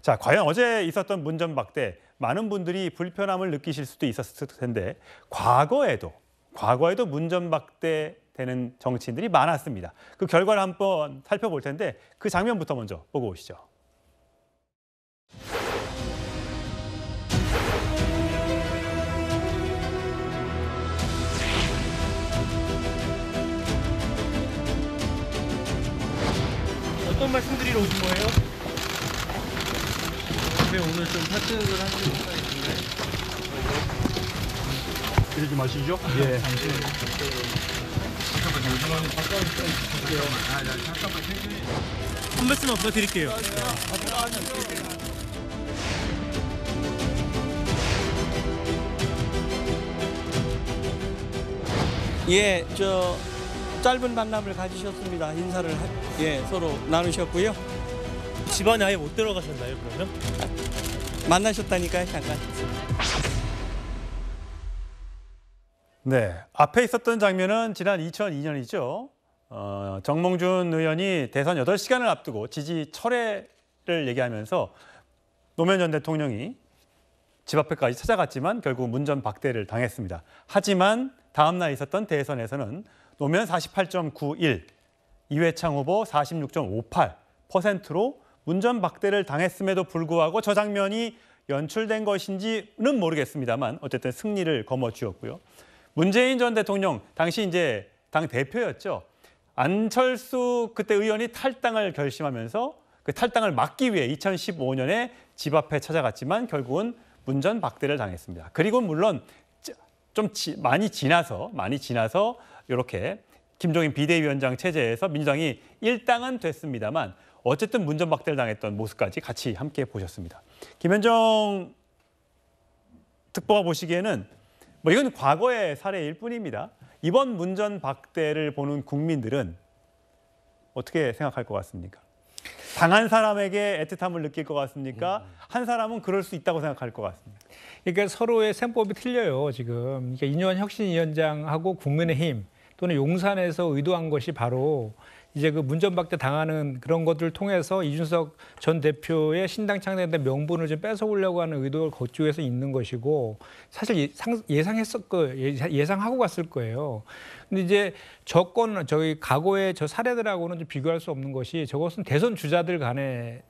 자, 과연 어제 있었던 문전박대 많은 분들이 불편함을 느끼실 수도 있었을 텐데 과거에도 문전박대 되는 정치인들이 많았습니다. 그 결과를 한번 살펴볼 텐데 그 장면부터 먼저 보고 오시죠. 어떤 말씀드리러 오신 거예요? 왜 오늘 좀 설득을 하시는 것같은데 이러지 마시죠. 예. 한 말씀 더 드릴게요. 예, 짧은 만남을 가지셨습니다. 인사를 서로 나누셨고요. 집안에 아예 못 들어가셨나요, 그러면? 만나셨다니까요, 잠깐. 네, 앞에 있었던 장면은 지난 2002년이죠. 정몽준 의원이 대선 8시간을 앞두고 지지 철회를 얘기하면서 노무현 전 대통령이 집 앞에까지 찾아갔지만 결국 문전박대를 당했습니다. 하지만 다음 날 있었던 대선에서는 노무현 48.91, 이회창 후보 46.58%로 문전박대를 당했음에도 불구하고 저 장면이 연출된 것인지는 모르겠습니다만 어쨌든 승리를 거머쥐었고요. 문재인 전 대통령 당시 이제 당 대표였죠. 안철수 그때 의원이 탈당을 결심하면서 그 탈당을 막기 위해 2015년에 집 앞에 찾아갔지만 결국은 문전박대를 당했습니다. 그리고 물론 좀 많이 지나서 이렇게 김종인 비대위원장 체제에서 민주당이 일당은 됐습니다만 어쨌든 문전박대를 당했던 모습까지 같이 함께 보셨습니다. 김현정 특보가 보시기에는 이건 과거의 사례일 뿐입니다. 이번 문전박대를 보는 국민들은 어떻게 생각할 것 같습니까? 당한 사람에게 애틋함을 느낄 것 같습니까? 한 사람은 그럴 수 있다고 생각할 것 같습니다. 그러니까 서로의 셈법이 틀려요, 지금. 그러니까 이뇨한 혁신위원장하고 국민의힘 또는 용산에서 의도한 것이 바로 이제 그 문전박대 당하는 그런 것들을 통해서 이준석 전 대표의 신당 창당의 명분을 좀 뺏어오려고 하는 의도를 거주해서 있는 것이고 사실 예상하고 갔을 거예요. 근데 이제 저희 과거의 저 사례들하고는 좀 비교할 수 없는 것이 저것은 대선 주자들 간의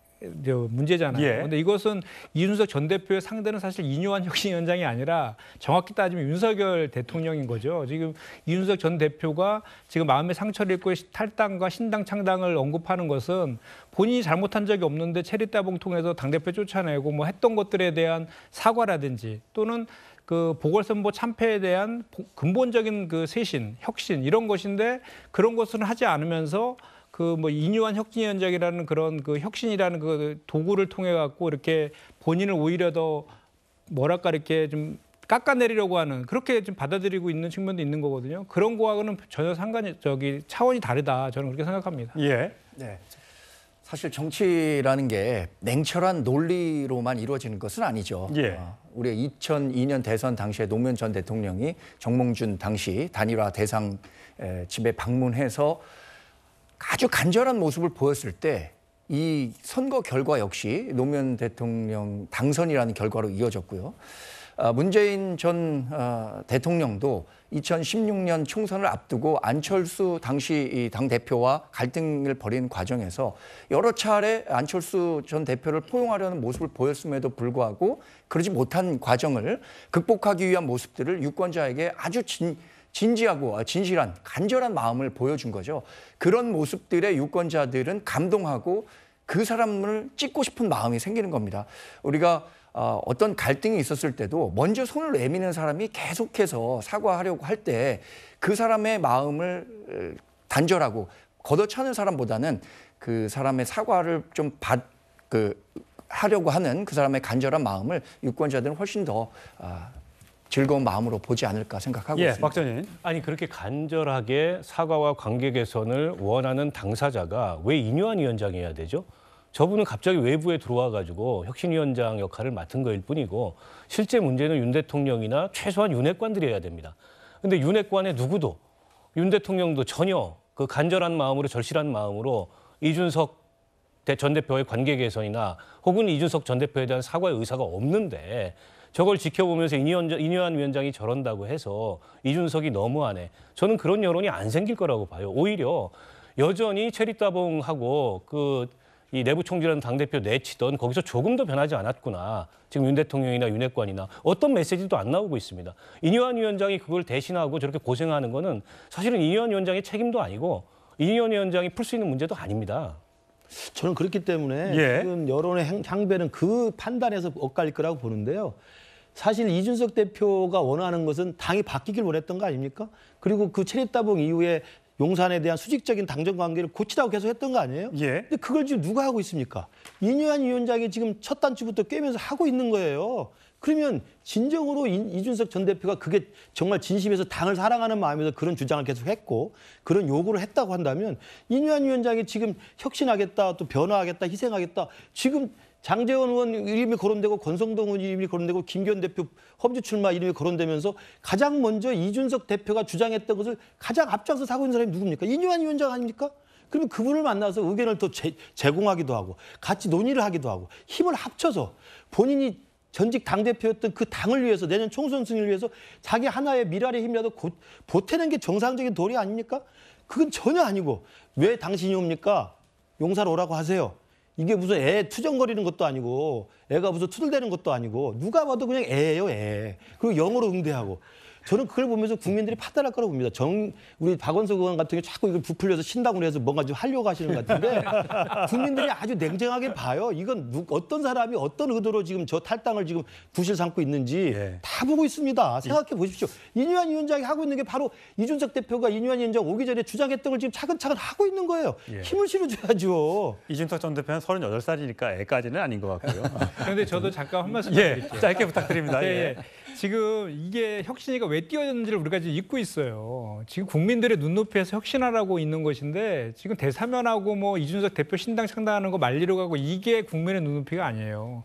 문제잖아요. 예. 근데 이것은 이준석 전 대표의 상대는 사실 이뇨한 혁신위원장이 아니라 정확히 따지면 윤석열 대통령인 거죠. 지금 이준석 전 대표가 지금 마음의 상처를 입고 탈당과 신당 창당을 언급하는 것은 본인이 잘못한 적이 없는데 체리따봉 통해서 당대표 쫓아내고 뭐 했던 것들에 대한 사과라든지 또는 그 보궐선거 참패에 대한 근본적인 그 쇄신, 혁신 이런 것인데 그런 것은 하지 않으면서 이뇨한 혁신위원장이라는 그런 그 혁신이라는 그 도구를 통해 갖고 이렇게 본인을 오히려 더 이렇게 좀 깎아내리려고 하는 그렇게 좀 받아들이고 있는 측면도 있는 거거든요. 그런 거하고는 전혀 차원이 다르다. 저는 그렇게 생각합니다. 예. 네. 사실 정치라는 게 냉철한 논리로만 이루어지는 것은 아니죠. 예. 우리 2002년 대선 당시에 노무현 전 대통령이 정몽준 당시 단일화 대상 집에 방문해서 아주 간절한 모습을 보였을 때 이 선거 결과 역시 노무현 대통령 당선이라는 결과로 이어졌고요. 문재인 전 대통령도 2016년 총선을 앞두고 안철수 당시 당대표와 갈등을 벌이는 과정에서 여러 차례 안철수 전 대표를 포용하려는 모습을 보였음에도 불구하고 그러지 못한 과정을 극복하기 위한 모습들을 유권자에게 아주 진지하고 진실한 간절한 마음을 보여준 거죠. 그런 모습들에 유권자들은 감동하고 그 사람을 찍고 싶은 마음이 생기는 겁니다. 우리가 어떤 갈등이 있었을 때도 먼저 손을 내미는 사람이 계속해서 사과하려고 할 때 그 사람의 마음을 단절하고 걷어차는 사람보다는 그 사람의 사과를 좀 하려고 하는 그 사람의 간절한 마음을 유권자들은 훨씬 더 즐거운 마음으로 보지 않을까 생각하고 있습니다. 박전인. 아니 그렇게 간절하게 사과와 관계 개선을 원하는 당사자가 왜 이뇨한 위원장이어야 되죠? 저분은 갑자기 외부에 들어와 가지고 혁신위원장 역할을 맡은 거일 뿐이고 실제 문제는 윤 대통령이나 최소한 윤핵관들이 해야 됩니다. 근데 윤핵관의 누구도 윤 대통령도 전혀 그 간절한 마음으로 절실한 마음으로 이준석 전 대표의 관계 개선이나 혹은 이준석 전 대표에 대한 사과의 의사가 없는데 저걸 지켜보면서 이뇨한 위원장이 저런다고 해서 이준석이 너무하네. 저는 그런 여론이 안 생길 거라고 봐요. 오히려 여전히 체리따봉하고 이 내부 총질하는 당대표 내치던 거기서 조금 더 변하지 않았구나. 지금 윤 대통령이나 윤핵관이나 어떤 메시지도 안 나오고 있습니다. 이뇨한 위원장이 그걸 대신하고 저렇게 고생하는 거는 사실은 이뇨한 위원장의 책임도 아니고 이뇨한 위원장이 풀 수 있는 문제도 아닙니다. 저는 그렇기 때문에 예. 지금 여론의 향배는 그 판단에서 엇갈릴 거라고 보는데요. 사실 이준석 대표가 원하는 것은 당이 바뀌길 원했던 거 아닙니까? 그리고 그 체리따봉 이후에 용산에 대한 수직적인 당정 관계를 고치라고 계속 했던 거 아니에요? 예. 근데 그걸 지금 누가 하고 있습니까? 이뇨한 위원장이 지금 첫 단추부터 꿰면서 하고 있는 거예요. 그러면 진정으로 이준석 전 대표가 그게 정말 진심에서 당을 사랑하는 마음에서 그런 주장을 계속 했고 그런 요구를 했다고 한다면 이뇨한 위원장이 지금 혁신하겠다, 또 변화하겠다, 희생하겠다. 지금 장제원 의원 이름이 거론되고 권성동 의원 이름이 거론되고 김기현 대표 험지 출마 이름이 거론되면서 가장 먼저 이준석 대표가 주장했던 것을 가장 앞장서 하고 있는 사람이 누굽니까? 이뇨한 위원장 아닙니까? 그러면 그분을 만나서 의견을 또 제공하기도 하고 같이 논의를 하기도 하고 힘을 합쳐서 본인이 전직 당대표였던 그 당을 위해서 내년 총선 승리를 위해서 자기 하나의 미랄의 힘이라도 보태는 게 정상적인 도리 아닙니까? 그건 전혀 아니고 왜 당신이 옵니까? 용사로 오라고 하세요. 이게 무슨 애 투정거리는 것도 아니고 애가 무슨 투덜대는 것도 아니고 누가 봐도 그냥 애예요, 애. 그리고 영어로 응대하고. 저는 그걸 보면서 국민들이 판단할 거라고 봅니다. 우리 박원석 의원 같은 경우 자꾸 이걸 부풀려서 신다고 해서 뭔가 좀 하려고 하시는 것 같은데 국민들이 아주 냉정하게 봐요. 이건 어떤 사람이 어떤 의도로 지금 저 탈당을 지금 구실 삼고 있는지 예. 다 보고 있습니다. 생각해 보십시오. 이뇨한 위원장이 하고 있는 게 바로 이준석 대표가 이뇨한 위원장 오기 전에 주장했던 걸 지금 차근차근 하고 있는 거예요. 예. 힘을 실어줘야죠. 이준석 전 대표는 38살이니까 애까지는 아닌 것 같고요. 그런데 저도 잠깐 한 말씀 예, 드릴게요. 짧게 부탁드립니다. 예, 예. 예. 지금 이게 혁신이가 왜 뛰어졌는지를 우리가 지금 잊고 있어요. 지금 국민들의 눈높이에서 혁신하라고 있는 것인데 지금 대사면하고 뭐 이준석 대표 신당 창당하는 거 말리러 가고 이게 국민의 눈높이가 아니에요.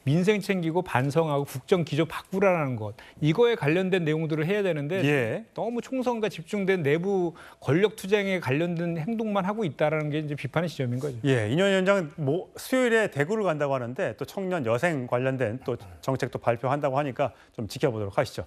민생 챙기고 반성하고 국정 기조 바꾸라는 것 이거에 관련된 내용들을 해야 되는데 예. 너무 총선과 집중된 내부 권력 투쟁에 관련된 행동만 하고 있다라는 게 이제 비판의 지점인 거죠. 예, 이뇨한 위원장은 수요일에 대구를 간다고 하는데 또 청년 여생 관련된 또 정책도 발표한다고 하니까 좀 지켜보도록 하시죠.